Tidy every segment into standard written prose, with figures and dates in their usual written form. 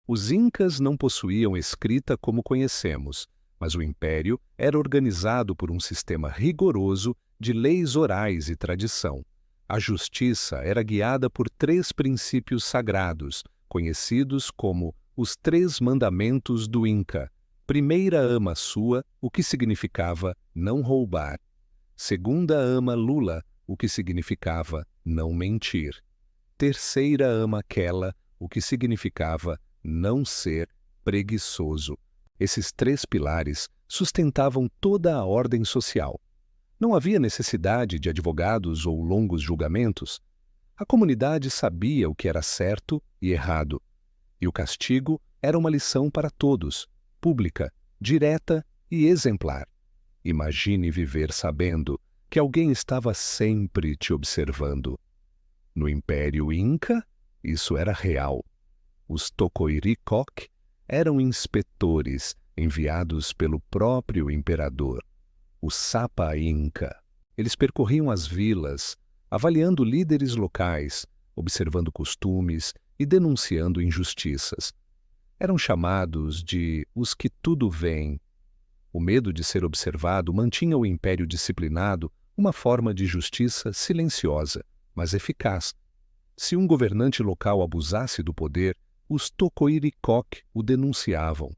Os incas não possuíam escrita como conhecemos, mas o império era organizado por um sistema rigoroso de leis orais e tradição. A justiça era guiada por 3 princípios sagrados, conhecidos como os 3 mandamentos do Inca. Primeira ama sua, o que significava não roubar. Segunda ama lula, o que significava não mentir. Terceira ama aquela, o que significava não ser preguiçoso. Esses 3 pilares sustentavam toda a ordem social. Não havia necessidade de advogados ou longos julgamentos. A comunidade sabia o que era certo e errado. E o castigo era uma lição para todos, pública, direta e exemplar. Imagine viver sabendo que alguém estava sempre te observando. No Império Inca, isso era real. Os Tocoiricóque eram inspetores enviados pelo próprio imperador. O Sapa Inca. Eles percorriam as vilas, avaliando líderes locais, observando costumes e denunciando injustiças. Eram chamados de os que tudo veem. O medo de ser observado mantinha o império disciplinado, uma forma de justiça silenciosa, mas eficaz. Se um governante local abusasse do poder, os Tocoiricóque o denunciavam,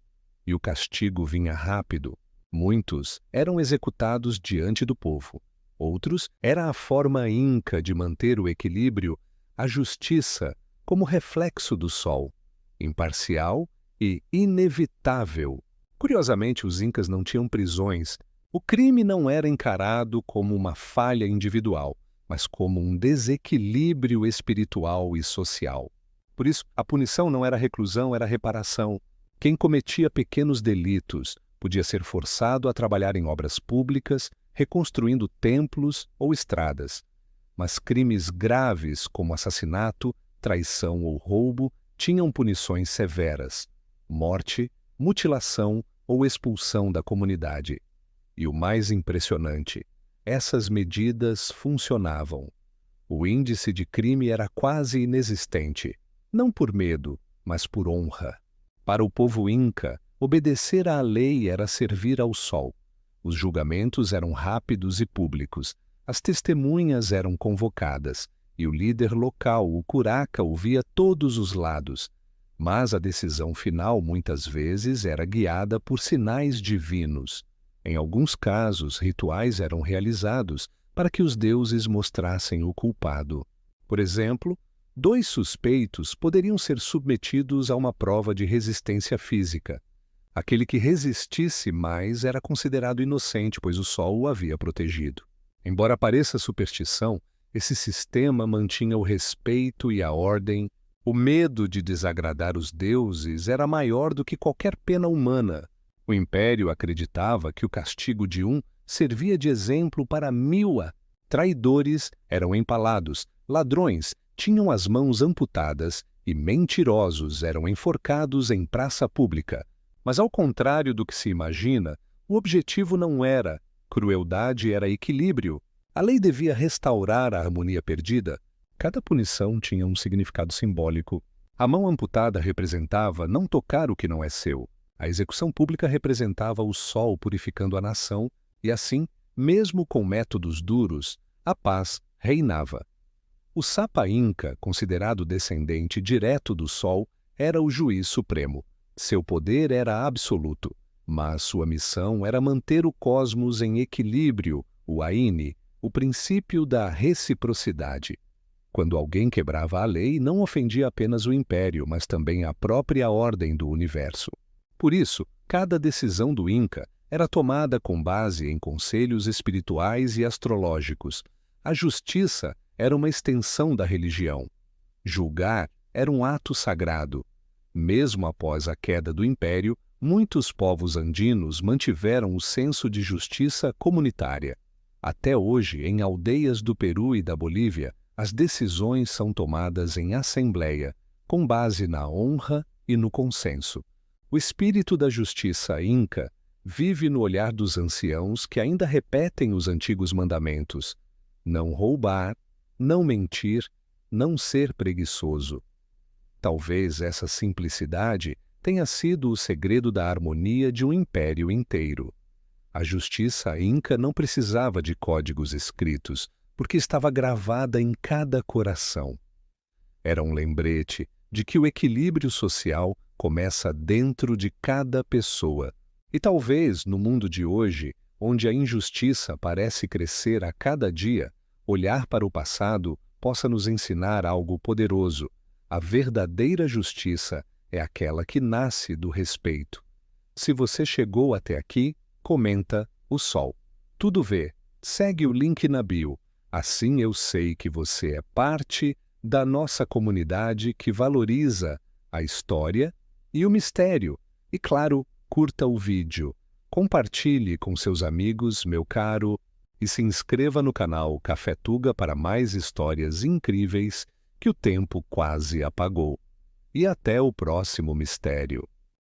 e o castigo vinha rápido. Muitos eram executados diante do povo. Outros era a forma inca de manter o equilíbrio, a justiça como reflexo do sol, imparcial e inevitável. Curiosamente, os incas não tinham prisões. O crime não era encarado como uma falha individual, mas como um desequilíbrio espiritual e social. Por isso, a punição não era reclusão, era reparação. Quem cometia pequenos delitos podia ser forçado a trabalhar em obras públicas, reconstruindo templos ou estradas. Mas crimes graves como assassinato, traição ou roubo tinham punições severas: morte, mutilação ou expulsão da comunidade. E o mais impressionante, essas medidas funcionavam. O índice de crime era quase inexistente, não por medo, mas por honra. Para o povo inca, obedecer à lei era servir ao sol. Os julgamentos eram rápidos e públicos, as testemunhas eram convocadas, e o líder local, o curaca, ouvia todos os lados. Mas a decisão final, muitas vezes, era guiada por sinais divinos. Em alguns casos, rituais eram realizados para que os deuses mostrassem o culpado. Por exemplo, 2 suspeitos poderiam ser submetidos a uma prova de resistência física. Aquele que resistisse mais era considerado inocente, pois o sol o havia protegido. Embora pareça superstição, esse sistema mantinha o respeito e a ordem. O medo de desagradar os deuses era maior do que qualquer pena humana. O império acreditava que o castigo de um servia de exemplo para 1000. Traidores eram empalados, ladrões tinham as mãos amputadas e mentirosos eram enforcados em praça pública. Mas, ao contrário do que se imagina, o objetivo não era crueldade, era equilíbrio. A lei devia restaurar a harmonia perdida. Cada punição tinha um significado simbólico. A mão amputada representava não tocar o que não é seu. A execução pública representava o sol purificando a nação, e assim, mesmo com métodos duros, a paz reinava. O Sapa Inca, considerado descendente direto do sol, era o juiz supremo. Seu poder era absoluto, mas sua missão era manter o cosmos em equilíbrio, o Aine, o princípio da reciprocidade. Quando alguém quebrava a lei, não ofendia apenas o império, mas também a própria ordem do universo. Por isso, cada decisão do Inca era tomada com base em conselhos espirituais e astrológicos. A justiça era uma extensão da religião. Julgar era um ato sagrado. Mesmo após a queda do império, muitos povos andinos mantiveram o senso de justiça comunitária. Até hoje, em aldeias do Peru e da Bolívia, as decisões são tomadas em assembleia, com base na honra e no consenso. O espírito da justiça inca vive no olhar dos anciãos que ainda repetem os antigos mandamentos: não roubar, não mentir, não ser preguiçoso. Talvez essa simplicidade tenha sido o segredo da harmonia de um império inteiro. A justiça inca não precisava de códigos escritos, porque estava gravada em cada coração. Era um lembrete de que o equilíbrio social começa dentro de cada pessoa. E talvez, no mundo de hoje, onde a injustiça parece crescer a cada dia, olhar para o passado possa nos ensinar algo poderoso. A verdadeira justiça é aquela que nasce do respeito. Se você chegou até aqui, comenta o sol. Tudo vê. Segue o link na bio. Assim eu sei que você é parte da nossa comunidade que valoriza a história e o mistério. E claro, curta o vídeo. Compartilhe com seus amigos, meu caro, e se inscreva no canal Café Tuga para mais histórias incríveis que o tempo quase apagou. E até o próximo mistério.